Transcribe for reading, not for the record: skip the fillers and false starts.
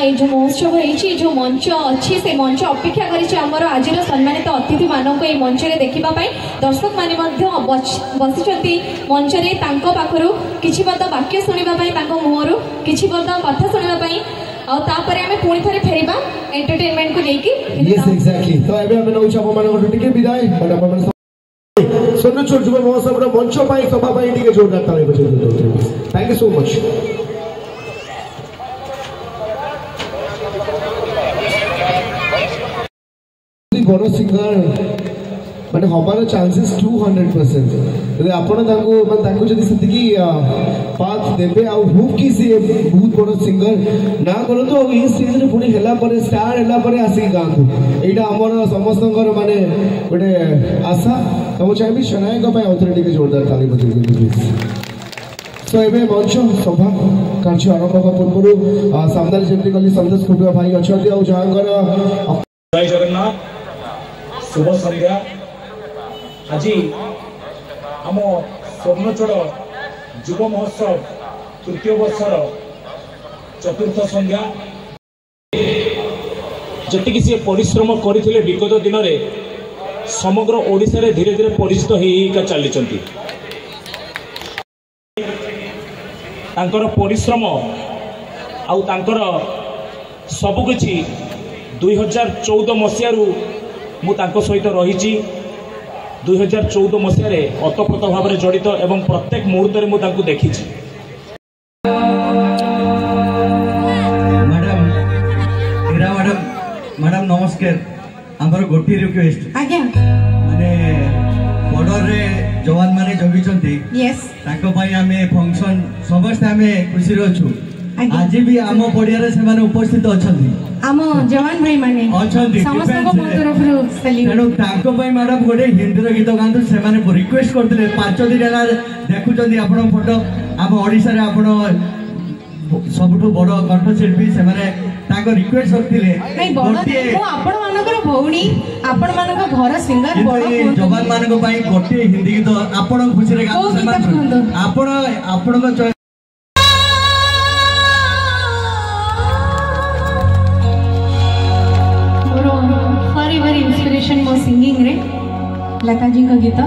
ये जो महोत्सव है जो मंच अच्छी से मंच अपेक्षा कर आज सम्मानित अतिथि मानक ये मंच में देखापी दर्शक मैंने बसी मंच में पाखर किसी पद वाक्य शुणापी मुहर किसी पद कथा शुणापी आउे आम पुणी थे फेरवा एंटरटेनमेंट को लेकिन सोनचूर युव महोत्सव मंच सभा जोरदार ताली बजाई। Thank you so much. बड़ सिंगर माने हमार चांसेस 200% यदि आपण तांको जदी सेतिकी पाथ देबे आ होप कि से बहुत बड़ सिंगर ना करो तो ई स्टेज रे पुनी हेला परे स्टार हेला परे आसी गांको एटा हमर समस्तंकर माने गोटे आशा हम चाहे शनायक अथॉरिटी के जोरदार ताली बजाई। सो एबे मंच सभा कार्य आरंभ पूर्व सामने जेमती कली संतोष खुटिया भाई अछती आ जहांगर जय जगन्नाथ शुभ संध्या। आज आम स्वर्णचूड़ युव महोत्सव तृतीय वर्षर चतुर्थ संध्या जी सी परिश्रम करते विगत दिन में समग्र ओडिशा रे धीरे धीरे परिचित होइका चली परिश्रम आउ सबकि 2014 मसीह मु सहित रही 2014 मसीह अतप्रोत भाव में जड़ित एवं प्रत्येक मुहूर्त में मुझे देखी। मैडम नमस्कार। आमर गोटे रिक्वेस्ट माने बॉर्डर रे जवान माने जगिचंती आमे फंक्शन समस्त आमे खुशी रहछु। आज भी आम पड़िया रे से उपस्थित अछंती आम जवान भाई माने अछंती समस्त को तरफ रो सैल्यूट तेणु ताको भाई मैडम गोटे हिंदी रो गीत गांतु से माने रिक्वेस्ट करथिले 5 दिन हला देखुचंती आपण फोटो आम ओडिसा रे आपण सबठु बड़ कंठशिल्पी से माने ताको रिक्वेस्ट करथिले नहीं गोटे मो आपण मानकर भौणी आपण मानकर घर सिंगर बड़ जवान मानको पई गोटे हिंदी गीत आपण खुशी रे गांतु से माने आपण को very inspiration mo singing रे लता जी का गीत।